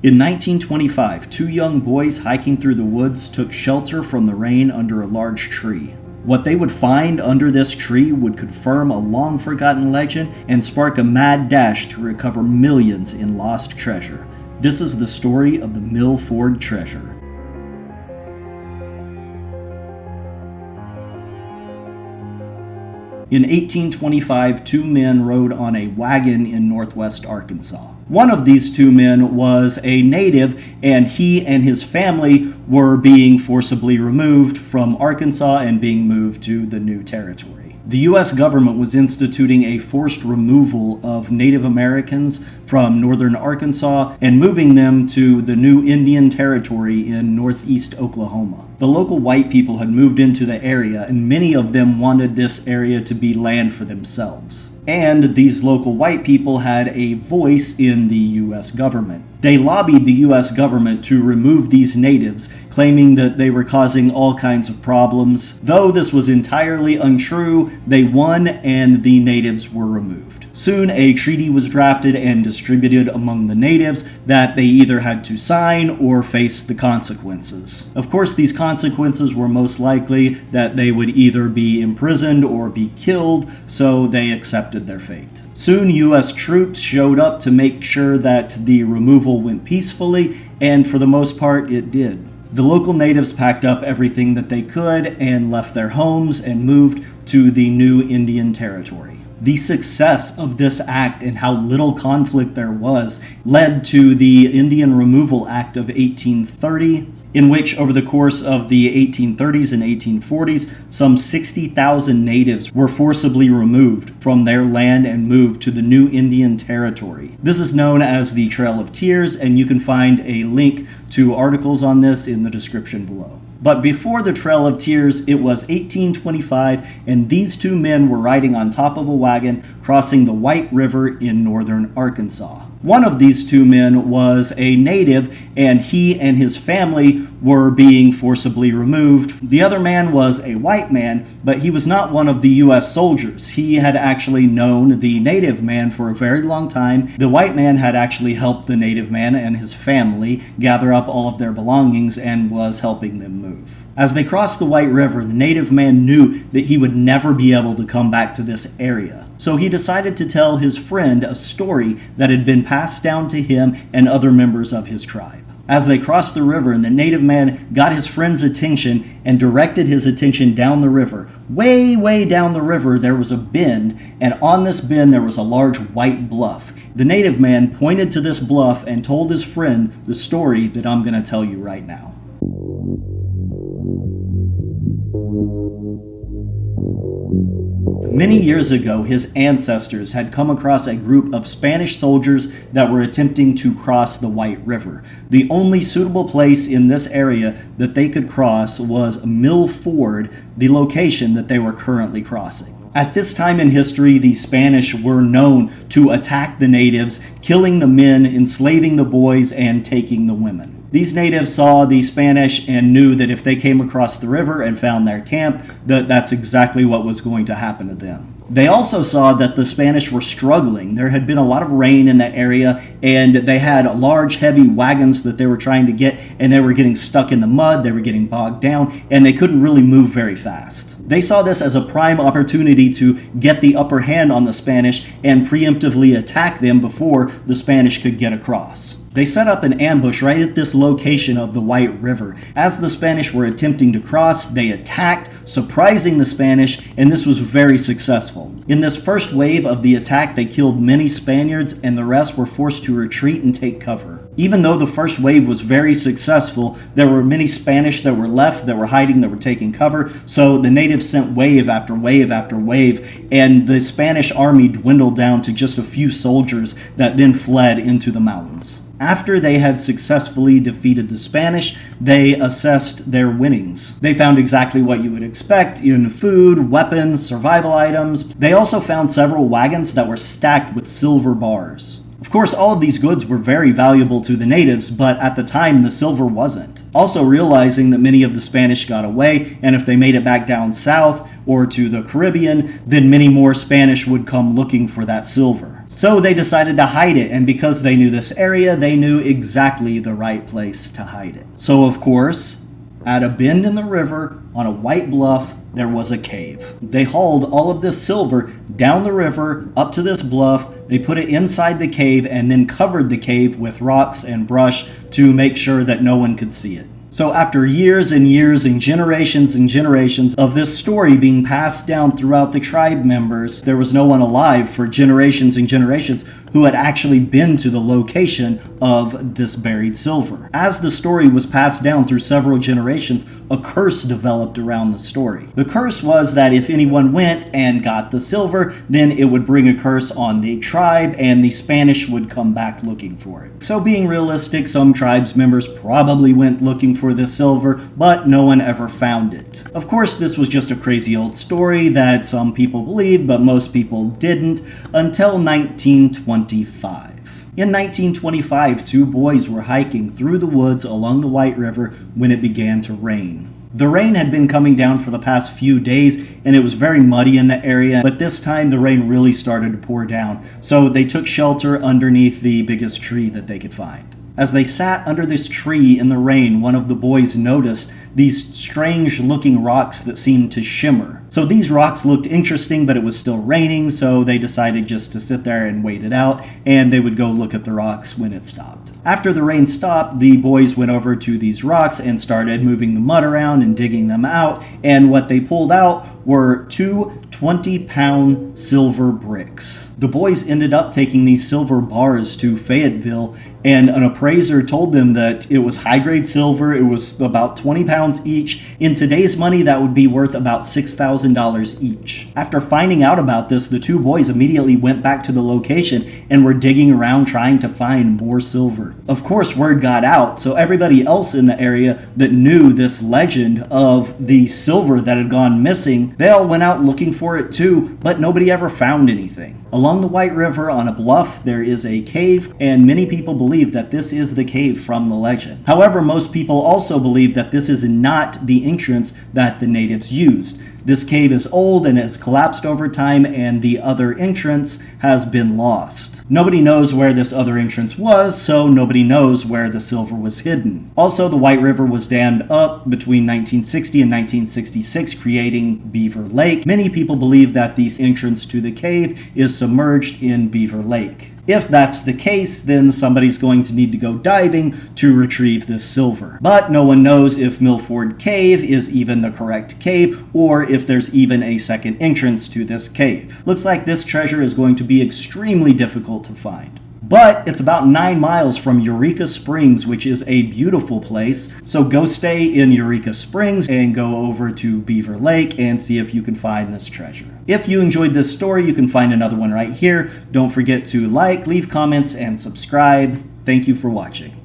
In 1925, two young boys hiking through the woods took shelter from the rain under a large tree. What they would find under this tree would confirm a long-forgotten legend and spark a mad dash to recover millions in lost treasure. This is the story of the Milford Treasure. In 1825, two men rode on a wagon in northwest Arkansas. One of these two men was a native, and he and his family were being forcibly removed from Arkansas and being moved to the new territory. The U.S. government was instituting a forced removal of Native Americans from northern Arkansas and moving them to the new Indian Territory in northeast Oklahoma. The local white people had moved into the area, and many of them wanted this area to be land for themselves. And these local white people had a voice in the U.S. government. They lobbied the U.S. government to remove these natives, claiming that they were causing all kinds of problems. Though this was entirely untrue, they won and the natives were removed. Soon a treaty was drafted and distributed among the natives that they either had to sign or face the consequences. Of course, these consequences were most likely that they would either be imprisoned or be killed, so they accepted their fate. Soon, U.S. troops showed up to make sure that the removal went peacefully, and for the most part, it did. The local natives packed up everything that they could and left their homes and moved to the new Indian Territory. The success of this act and how little conflict there was led to the Indian Removal Act of 1830, in which over the course of the 1830s and 1840s, some 60,000 natives were forcibly removed from their land and moved to the new Indian Territory. This is known as the Trail of Tears, and you can find a link to articles on this in the description below. But before the Trail of Tears, it was 1825, and these two men were riding on top of a wagon crossing the White River in northern Arkansas. One of these two men was a native, and he and his family were being forcibly removed. The other man was a white man, but he was not one of the U.S. soldiers. He had actually known the native man for a very long time. The white man had actually helped the native man and his family gather up all of their belongings and was helping them move. As they crossed the White River, the native man knew that he would never be able to come back to this area. So he decided to tell his friend a story that had been passed down to him and other members of his tribe. As they crossed the river, and the native man got his friend's attention and directed his attention down the river. Way down the river, there was a bend, and on this bend there was a large white bluff. The native man pointed to this bluff and told his friend the story that I'm going to tell you right now. Many years ago, his ancestors had come across a group of Spanish soldiers that were attempting to cross the White River. The only suitable place in this area that they could cross was Milford, the location that they were currently crossing. At this time in history, the Spanish were known to attack the natives, killing the men, enslaving the boys, and taking the women. These natives saw the Spanish and knew that if they came across the river and found their camp, that's exactly what was going to happen to them. They also saw that the Spanish were struggling. There had been a lot of rain in that area, and they had large, heavy wagons that they were trying to get, and they were getting stuck in the mud, they were getting bogged down, and they couldn't really move very fast. They saw this as a prime opportunity to get the upper hand on the Spanish and preemptively attack them before the Spanish could get across. They set up an ambush right at this location of the White River. As the Spanish were attempting to cross, they attacked, surprising the Spanish, and this was very successful. In this first wave of the attack, they killed many Spaniards, and the rest were forced to retreat and take cover. Even though the first wave was very successful, there were many Spanish that were left, that were hiding, that were taking cover, so the natives sent wave after wave after wave, and the Spanish army dwindled down to just a few soldiers that then fled into the mountains. After they had successfully defeated the Spanish, they assessed their winnings. They found exactly what you would expect in food, weapons, survival items. They also found several wagons that were stacked with silver bars. Of course, all of these goods were very valuable to the natives, but at the time the silver wasn't. Also realizing that many of the Spanish got away, and if they made it back down south or to the Caribbean, then many more Spanish would come looking for that silver. So they decided to hide it, and because they knew this area, they knew exactly the right place to hide it. So of course, at a bend in the river on a white bluff, there was a cave. They hauled all of this silver down the river up to this bluff. They put it inside the cave and then covered the cave with rocks and brush to make sure that no one could see it. So after years and years and generations of this story being passed down throughout the tribe members, there was no one alive for generations and generations who had actually been to the location of this buried silver. As the story was passed down through several generations, a curse developed around the story. The curse was that if anyone went and got the silver, then it would bring a curse on the tribe and the Spanish would come back looking for it. So being realistic, some tribes members probably went looking for this silver, but no one ever found it. Of course, this was just a crazy old story that some people believed, but most people didn't, until 1925. In 1925, two boys were hiking through the woods along the White River when it began to rain. The rain had been coming down for the past few days and it was very muddy in the area, but this time the rain really started to pour down, so they took shelter underneath the biggest tree that they could find. As they sat under this tree in the rain, one of the boys noticed these strange looking rocks that seemed to shimmer. So these rocks looked interesting, but it was still raining, so they decided just to sit there and wait it out, and they would go look at the rocks when it stopped. After the rain stopped, the boys went over to these rocks and started moving the mud around and digging them out, and what they pulled out were two 20-pound silver bricks. The boys ended up taking these silver bars to Fayetteville, and an appraiser told them that it was high-grade silver. It was about 20 pounds each. In today's money, that would be worth about $6,000 each. After finding out about this, the two boys immediately went back to the location and were digging around trying to find more silver. Of course, word got out, so everybody else in the area that knew this legend of the silver that had gone missing, they all went out looking for it too, but nobody ever found anything. Along the White River on a bluff, there is a cave, and many people believe that this is the cave from the legend. However, most people also believe that this is not the entrance that the natives used. This cave is old and has collapsed over time, and the other entrance has been lost. Nobody knows where this other entrance was, so nobody knows where the silver was hidden. Also, the White River was dammed up between 1960 and 1966, creating Beaver Lake. Many people believe that the entrance to the cave is submerged in Beaver Lake. If that's the case, then somebody's going to need to go diving to retrieve this silver. But no one knows if Milford Cave is even the correct cave, or if there's even a second entrance to this cave. Looks like this treasure is going to be extremely difficult to find. But it's about 9 miles from Eureka Springs, which is a beautiful place. So go stay in Eureka Springs and go over to Beaver Lake and see if you can find this treasure. If you enjoyed this story, you can find another one right here. Don't forget to like, leave comments, and subscribe. Thank you for watching.